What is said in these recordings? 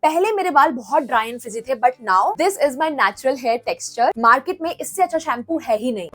पहले मेरे बाल बहुत ड्राई एंड फ्रिजी थे, but now this is my natural hair texture. Market में इससे अच्छा शैम्पू है ही नहीं।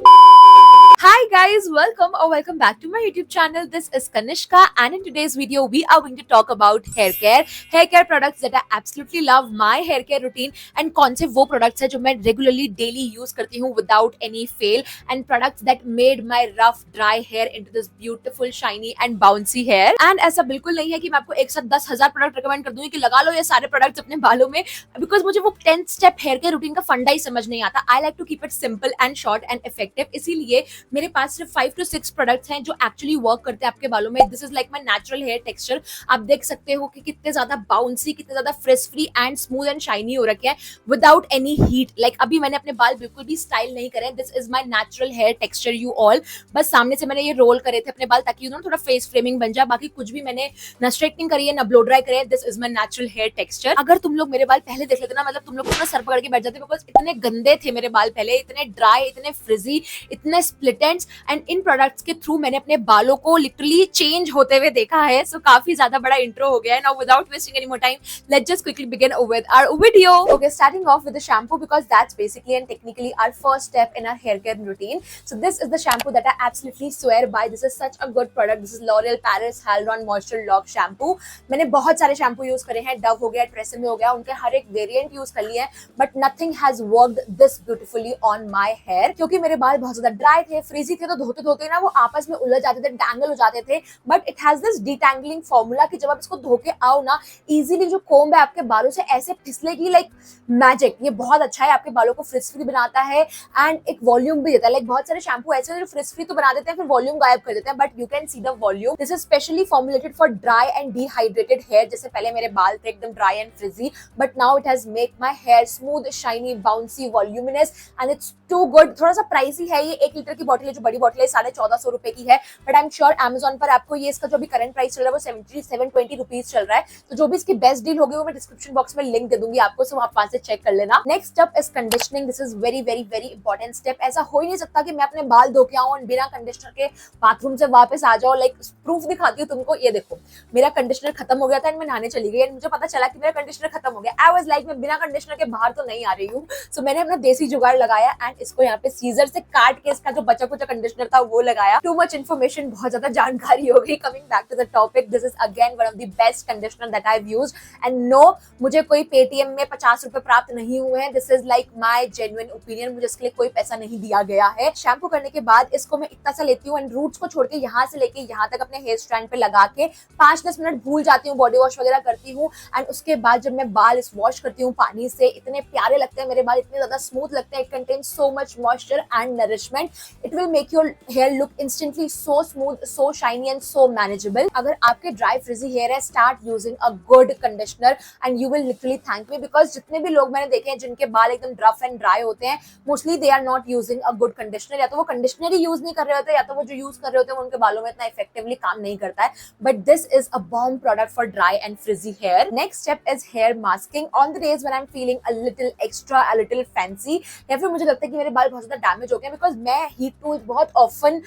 Hi guys, welcome back to my YouTube channel. This is Kanishka, and in today's video we are going to talk about hair care products that I absolutely love, my hair care routine, and कौन से वो products है जो मैं regularly daily use करती हूँ without any fail, and products that made my rough dry hair into this beautiful shiny and bouncy hair. And ऐसा बिल्कुल नहीं है कि मैं आपको एक साथ 10,000 प्रोडक्ट रिकमेंड कर दूंगी कि लगा लो ये सारे प्रोडक्ट्स अपने बालों में, बिकॉज मुझे वो 10 स्टेप हेयर केयर रूटीन का फंडा ही समझ नहीं आता। I like to keep it simple and short and effective, इसीलिए मेरे पास सिर्फ 5 to 6 प्रोडक्ट्स हैं जो एक्चुअली वर्क करते हैं आपके बालों में। This is like my natural hair texture. आप देख सकते हो कि कितने ज्यादा बाउंसी, कितने ज्यादा fridge free and smooth and shiny हो रखे हैं विदाउट एनी हीट। लाइक अभी मैंने अपने बाल बिल्कुल भी स्टाइल नहीं करे। This is my natural hair texture you all. बस सामने से मैंने ये रोल करे थे अपने बाल ताकि थोड़ा फेस फ्रेमिंग बन जाए। बाकी कुछ भी मैंने ना स्ट्रेटनिंग करी है ना ब्लो ड्राई करे है। This is my natural hair texture. अगर तुम लोग मेरे बाल पहले देख लेते ना, मतलब तुम लोग को सर पकड़ के बैठ जाते, बिकॉज इतने गंदे थे मेरे बाल पहले, इतने ड्राई, इतने फ्रिजी, इतने split ends. And in products के थ्रू मैंने अपने बालों को लिटरली चेंज होते हुए देखा है। सो काफी ज्यादा बड़ा इंट्रो हो गया है। Now without wasting any more time, let's just quickly begin with our video. Okay, starting off with the shampoo because that's basically and technically our first step in our hair care routine. So this is the shampoo that I absolutely swear by. This is such a good product. This is L'Oreal Paris hyaluron moisture lock shampoo. मैंने बहुत सारे shampoo use करे हैं, Dove हो गया, TRESemmé हो गया, उनके हर एक वेरिएंट यूज कर लिए हैं, but nothing has worked this beautifully on my hair. क्योंकि मेरे बाल बहुत ज्यादा ड्राई थे, फ्रीजी थे, तो धोते धोते ना वो आपस में उलझ जाते थे, टैंगल हो जाते थे। But it has this detangling formula कि जब आप इसको धो के आओ ना, इजीली जो कोम्ब है आपके बालों से ऐसे फिसलेगी लाइक मैजिक। ये बहुत अच्छा है, आपके बालों को फ्रिज फ्री बनाता है एंड एक वॉल्यूम भी देता है। लाइक बहुत सारे शैम्पू ऐसे हैं जो फ्रिज फ्री तो बना देते हैं फिर वॉल्यूम गायब कर देते हैं, but you can see the volume. This is specially formulated for dry and dehydrated hair. जैसे पहले मेरे बाल थे एकदम dry and frizzy, but now it has make my hair smooth, shiny, bouncy, voluminous and it's too good. थोड़ा सा pricey है ये, 1 लीटर की बॉटल है, जो बड़ी बॉटल है 1450 रुपए की है, but I am sure Amazon पर आपको ये इसका जो भी करंट प्राइस चल रहा है वो 720 रुपीज चल रहा है। तो जो भी इसकी बेस्ट डील होगी वो मैं डिस्क्रिप्शन बॉक्स में लिंक दे दूंगी आपको, सो आप वहां से चेक कर लेना। Next step is conditioning. This is very very very important step. ऐसा हो ही नहीं सकता कि मैं अपने बाल धो के आऊं और बिना कंडीशनर के बाथरूम से वापस आ जाऊं। लाइक प्रूफ दिखाती हूँ तुमको, ये देखो मेरा कंडीशनर खत्म हो गया था एंड मैं नहाने चली गई एंड मुझे पता चला कि मेरा कंडीशनर खत्म हो गया। आई वाज लाइक मैं बिना कंडीशनर के बाहर तो नहीं आ रही हूँ। सो मैंने अपना देसी जुगाड़ लगाया एंड इसको यहाँ पे सीजर से काट के इसका जो बचा कुचा कंडीशनर था वो लगाया। टू मच इन्फॉर्मेशन, बहुत ज्यादा जानकारी हो गई। Coming back to the topic, this is again one of the best conditioner that I have used and no, मुझे कोई पेटीएम में 50 रुपए प्राप्त नहीं हुए हैं। This is like my genuine opinion. मुझे इसके लिए कोई पैसा नहीं दिया गया है। शैम्पू करने के बाद इसको मैं इतना सा लेती हूँ एंड रूट्स को छोड़ के यहाँ से लेके यहाँ तक अपने हेयर स्ट्रैंड पे लगा के 5-10 मिनट भूल जाती हूँ, बॉडी वॉश वगैरह करती हूँ एंड उसके बाद जब मैं बाल इस वॉश करती हूँ पानी से, इतने प्यारे लगते हैं मेरे बाल, इतने ज्यादा स्मूथ लगते हैं। It contains so much moisture and nourishment. It will make your hair look instantly so smooth, so shiny and so manageable. अगर आपके ड्राई फ्रिजी हेयर है, start using a good conditioner and you will literally thank me, because जितने भी लोग मैंने देखे हैं जिनके बाल एकदम रफ एंड ड्राई होते हैं, mostly they are not using a good conditioner. या तो वो कंडीशनर ही यूज नहीं कर रहे होते, या तो वो जो यूज कर रहे होते हैं उनके बालों में इतना इफेक्टिवली काम नहीं करता है। But this is a balm product for dry and frizzy hair. Next step is hair masking on the days when I am feeling a little extra, a little fancy, या फिर मुझे लगता है कि मेरे बाल बहुत ज्यादा डैमेज हो गए, बिकॉज मैं हीट टूल्स बहुत ऑफन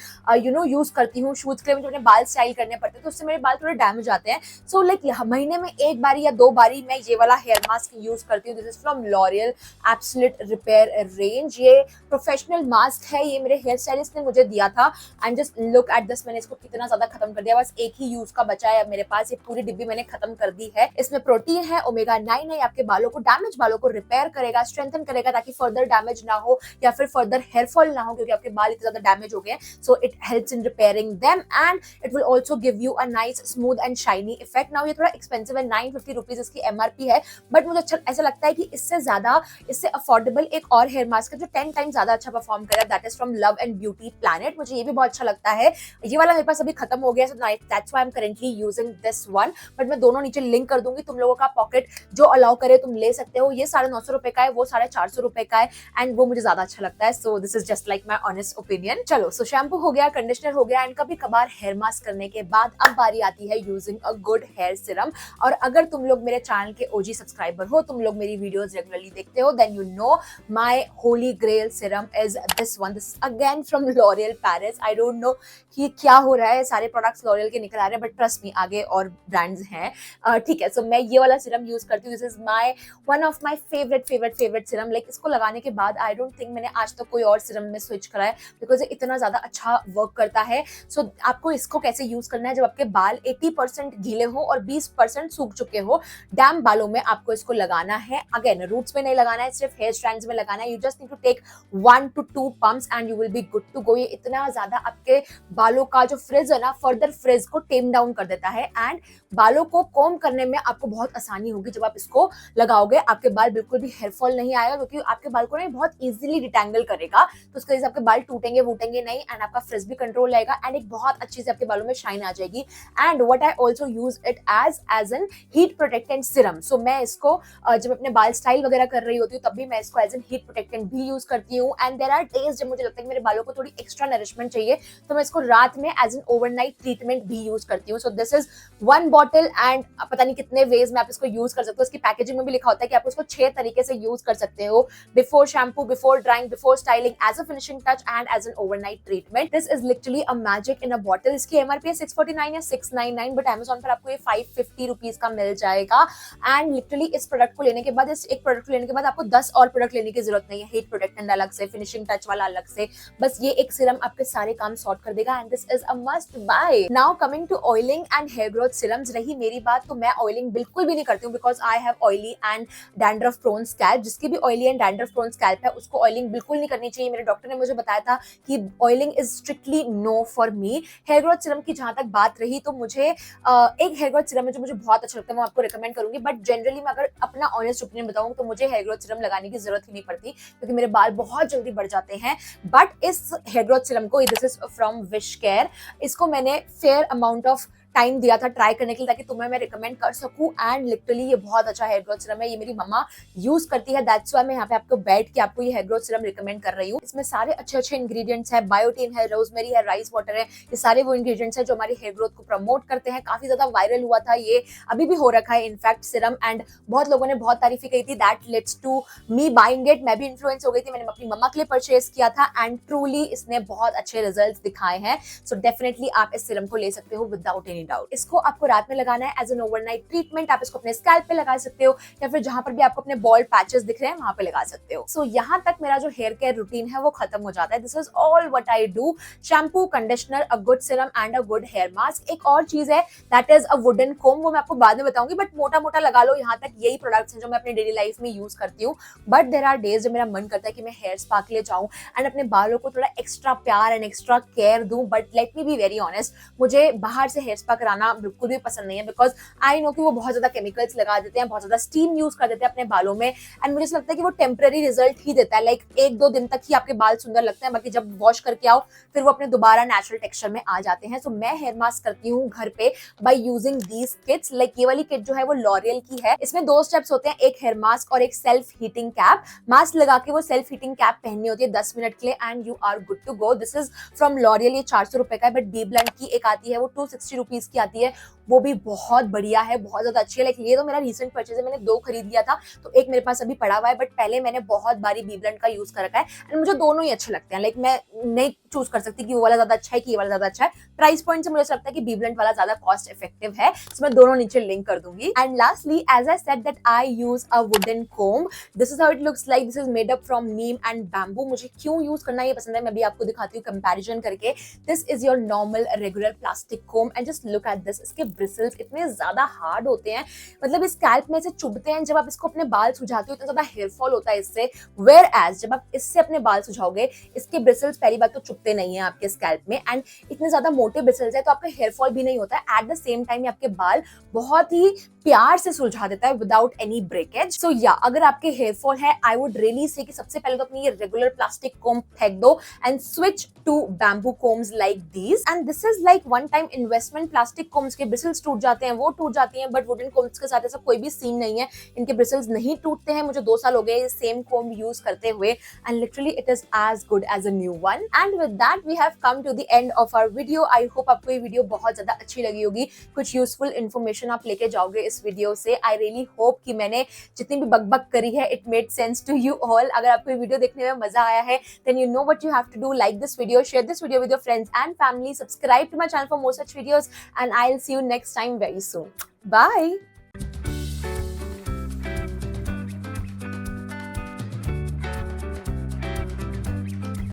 यूज करती हूँ शूज के लिए। मुझे अपने बाल स्टाइल करने पड़ते हैं तो उससे मेरे बाल थोड़े डैमेज आते हैं। सो लाइक महीने में 1 बारी या 2 बारी मैं ये वाला हेयर मास्क यूज करती हूँ। This is from L'Oréal absolute repair range. ये प्रोफेशनल मास्क है, ये मेरे हेयर स्टाइलिस्ट ने मुझे दिया था and just look at this. मैंने इसको कितना ज्यादा खत्म कर दिया, बस एक ही यूज का बचा है मेरे पास। ये पूरी डिब्बी मैंने खत्म कर दी है। इसमें प्रोटीन है, ओमेगा 9 है, आपके बालों को, डैमेज बालों को रिपेयर करेगा, स्ट्रेंथन करेगा ताकि फर्दर डैमेज ना हो या फिर फर्दर हेयर फॉल ना हो, क्योंकि आपके बाल इतने ज्यादा डैमेज हो गए हैं। So it helps in repairing them and it will also give you a nice smooth and shiny effect. Now ये थोड़ा एक्सपेंसिव है, 950 रुपीज इसकी एमआरपी है, बट मुझे अच्छा ऐसा लगता है कि इससे ज्यादा, इससे अफोर्डेबल एक और हेयर मास्क है जो 10 टाइम ज्यादा अच्छा परफॉर्म कर रहा है। That is from love and beauty planet. मुझे ये भी बहुत अच्छा लगता है। ये वाला मेरे पास अभी खत्म हो गया, so that's why I am currently using this one. But मैं दोनों नीचे लिंक कर दूंगी, तुम लोगों का पॉकेट जो अलाउ करे तुम ले सकते हो। ये 950 रुपए का है, वो 450 रुपए का है एंड वो मुझे ज्यादा अच्छा लगता है। सो this is just like my honest opinion. Opinion. चलो, सो शैम्पू हो गया, कंडीशनर हो गया, एंड कभी कभार हेयर मास्क करने के बाद अब बारी आती है using a good hair serum. और अगर तुम लोग मेरे चैनल के ओजी सब्सक्राइबर हो, तुम लोग मेरी वीडियोस रेगुलरली देखते हो, then you know my holy grail serum is this one. This again from L'Oreal Paris. I don't know कि क्या हो रहा है, सारे प्रोडक्ट्स लॉरियल के निकल आ रहे हैं, बट ट्रस्ट मी आगे और ब्रांड्स हैं। ठीक है, सो मैं ये वाला सिरम यूज करती हूँ। This is my one of my favourite Siram. Like इसको लगाने के बाद आई डोंट थिंक मैंने आज तक कोई और सिरम में स्विच करा है, बिकॉज इतना ज्यादा अच्छा वर्क करता है। सो आपको इसको कैसे यूज करना है, जब आपके बाल 80% गीले हो और 20% सूख चुके हो, डैम बालों में आपको इसको लगाना है। अगेन रूट्स में नहीं लगाना है, सिर्फ हेयर स्ट्रैंड्स में लगाना है। You just need to take 1 to 2 pumps and you will be good to go. ये इतना ज्यादा आपके बालों का जो फ्रिज है ना, फर्दर फ्रिज को टेम डाउन कर देता है, एंड बालों को कॉम्ब करने में आपको बहुत आसानी होगी जब आप इसको लगाओगे। आपके बाल बिल्कुल भी हेयर फॉल नहीं आएगा, क्योंकि आपके बाल को ना बहुत इजीली डिटेंगल करेगा, तो उसके वजह से आपके बाल टूटेंगे वूटेंगे नहीं, एंड आपका फ्रिज भी कंट्रोल रहेगा, एंड एक बहुत अच्छी से आपके बालों में शाइन आ जाएगी। And what I also use it as an heat protectant serum. So मैं इसको जब अपने बाल स्टाइल वगैरह कर रही होती हूँ, तब भी मैं इसको एज एन हीट प्रोटेक्टेंट भी यूज करती हूँ। एंड देयर आर डेज जब मुझे लगता है कि मेरे बालों को थोड़ी एक्स्ट्रा नरिशमेंट चाहिए, तो मैं इसको रात में एज एन ओवरनाइट ट्रीटमेंट भी यूज करती हूँ। सो दिस इज 1 बॉटल, एंड पता नहीं कितने वेज में आप इसको यूज कर सकते हो। इसकी पैकेजिंग में भी लिखा होता है कि आप इसको 6 तरीके से यूज कर सकते हो: before shampoo, before drying, before styling, as a finishing touch, and as an overnight treatment. This is literally a magic in a bottle. इसकी एमआरपी है 649 या 699, बट अमेजोन पर आपको ये 550 रुपीज का मिल जाएगा। एंड लिटरली इस प्रोडक्ट को लेने के बाद, इस एक प्रोडक्ट को लेने के बाद आपको 10 और प्रोडक्ट लेने की जरूरत नहीं है। हीट प्रोटेक्टेंट अलग से, फिनिशिंग टच वाला अलग से, बस ये एक सिरम आपके सारे काम सॉर्ट कर देगा, and this is a must buy. Now coming to oiling and hair growth serums, रही मेरी बात, तो मैं ऑयलिंग बिल्कुल भी नहीं करती हूँ, because I have oily and dandruff prone scalp. जिसकी भी oily and dandruff prone scalp है, उसको ऑयलिंग बिल्कुल नहीं करनी चाहिए। मेरे डॉक्टर ने मुझे बताया था कि oiling is strictly no for me. Hair growth serum की जहां तक बात रही, तो मुझे एक हेयर ग्रोथ सिरम है जो मुझे बहुत अच्छा लगता है, मैं आपको रिकमेंड करूंगी। बट जनरली मैं अगर अपना ऑनेस्ट ओपिनियन बताऊं, तो मुझे हेयर ग्रोथ सिरम लगाने की जरूरत ही नहीं पड़ती, क्योंकि मेरे बाल बहुत जल्दी बढ़ जाते हैं। बट इस हेयर ग्रोथ सिरम को, this is from wish care, इसको मैंने फेयर अमाउंट ऑफ टाइम दिया था ट्राई करने के लिए, ताकि तुम्हें मैं रिकमेंड कर सकूं। एंड लिटरली ये बहुत अच्छा हेयर ग्रोथ सिरम है। ये मेरी मम्मा यूज करती है, दैट्स व्हाई मैं यहाँ पे आपको बैठ के आपको ये हेयर ग्रोथ सिरम रिकमेंड कर रही हूँ। इसमें सारे अच्छे अच्छे इंग्रेडिएंट्स है, बायोटिन है, रोजमेरी है, राइस वाटर है। ये सारे वो इंग्रेडिएंट्स है जो हमारी हेयर ग्रोथ को प्रमोट करते हैं। काफी ज्यादा वायरल हुआ था ये, अभी भी हो रखा है इनफैक्ट सिरम, एंड बहुत लोगों ने बहुत तारीफी कही थी। That lets to me buying it. मैं भी इन्फ्लुएंस हो गई थी, मैंने अपनी मम्मा के लिए परचेज किया था, एंड ट्रूली इसने बहुत अच्छे रिजल्ट्स दिखाए हैं। सो डेफिनेटली आप इस सिरम को ले सकते हो विदाउट एनी डाउट। इसको आपको रात में लगाना है एज एन ओवरनाइट ट्रीटमेंट। आप इसको अपने स्कैल्प पे लगा सकते हो, या फिर जहां पर भी आपको अपने बॉल्ड पैचेस दिख रहे हैं वहां पे लगा सकते हो। सो यहाँ तक मेरा जो हेयर केयर रूटीन है वो खत्म हो जाता है। This is all what I do: shampoo, conditioner, a good serum and a good hair mask. एक और चीज है, that is a wooden comb, वो मैं आपको बाद में बताऊंगी, बट मोटा मोटा लगा लो। यहाँ तक यही प्रोडक्ट्स हैं जो मैं अपनी डेली लाइफ में यूज करती हूँ। बट देयर आर डेज जब मेरा मन करता है कि मैं हेयर स्पा के लिए जाऊं एंड अपने बालों को थोड़ा एक्स्ट्रा प्यार एंड एक्स्ट्रा केयर दूं। But let me be very honest, मुझे बाहर से हेयर स्पा कराना बिल्कुल भी पसंद नहीं है, बिकॉज आई नो कि वो बहुत ज्यादा केमिकल्स लगा देते हैं, बहुत ज्यादा स्टीम यूज कर देते हैं अपने बालों में, एंड मुझे लगता है कि वो टेम्पररी रिजल्ट ही देता है। लाइक 1-2 दिन तक ही आपके बाल सुंदर लगते हैं, बाकी जब वॉश करके आओ फिर वो अपने दोबारा नेचुरल टेक्सचर में आ जाते हैं। सो मैं हेयर मास्क करती हूँ घर पे by using these kits. Like ये वाली किट जो है वो लॉरियल की है। इसमें 2 स्टेप्स होते हैं, एक हेयर मास्क और एक सेल्फ हीटिंग कैप। मास्क लगा के वो सेल्फ हीटिंग कैप पहननी होती है 10 मिनट के लिए, and you are good to go. This is from L'Oreal. ये 400 रुपए का है, बट बी ब्लैंड की एक आती है वो 260 रुपीज की आती है, वो भी बहुत बढ़िया है, बहुत ज्यादा अच्छी है। लाइक ये तो मेरा रिसेंट परचेज है, मैंने 2 खरीद लिया था, तो एक मेरे पास अभी पड़ा हुआ है, बट पहले मैंने बहुत बारी बी ब्लैंड का यूज कर रखा है, एंड मुझे दोनों ही अच्छे लगते हैं। लाइक मैं नहीं चूज कर सकती कि वो वाला ज्यादा अच्छा है कि ये वाला ज्यादा अच्छा है। प्राइस पॉइंट से मुझे लगता है कि बी ब्लैंड वाला ज्यादा कॉस्ट इफेक्टिव है, तो मैं दोनों नीचे लिंक कर दूंगी। And lastly, as I said that I use a wooden comb. This is how it looks like. This is made up from neem and bamboo. मुझे क्यों यूज करना ये पसंद है, मैं भी आपको दिखाती हूँ कंपैरिजन करके। This is your normal regular plastic comb, and just look at this. इसके ब्रिसल्स इतने ज्यादा हार्ड होते हैं, मतलब इस स्कैल्प में से चुभते हैं। जब आप इसको अपने बाल सुझाते हो इतना ज्यादा हेयर फॉल होता है इससे। वेयर एज जब आप इससे अपने बाल सुझाओगे, इसके ब्रिसल्स पहली बात तो चुभते नहीं है आपके स्कैल्प में, एंड इतने ज्यादा मोटे ब्रिसल्स है तो आपका हेयर फॉल भी नहीं होता है। एट द सेम टाइम आपके बाल बहुत ही प्यार से सुलझा देता है विदाउट एनी ब्रेकेज। सो या अगर आपके हेयर फॉल है, आई वुड रियली से कि सबसे पहले तो अपनी ये रेगुलर प्लास्टिक कोम फेंक दो and switch to bamboo combs like these. And this is like one time investment. Plastic combs के ब्रिसल्स टूट जाते हैं, वो टूट जाती हैं, बट वुडन कोम्स के साथ ऐसा कोई भी सीन नहीं है, इनके ब्रिसल्स नहीं टूटते हैं। मुझे 2 साल हो गए सेम कोम यूज करते हुए, and literally it is as good as a new one. And with that we have come to the end of our video. I hope आपको ये वीडियो बहुत ज्यादा अच्छी लगी होगी, कुछ यूजफुल इन्फॉर्मेशन आप लेके जाओगे इस वीडियो से। आई रियली होप कि मैंने जितनी भी बकबक करी है it made sense to you all. अगर आपको ये वीडियो देखने में मजा आया है, then you know what you have to do. Like this video, share this video with your friends and family, subscribe to my channel for more such videos, and I'll see you next time very soon. Bye.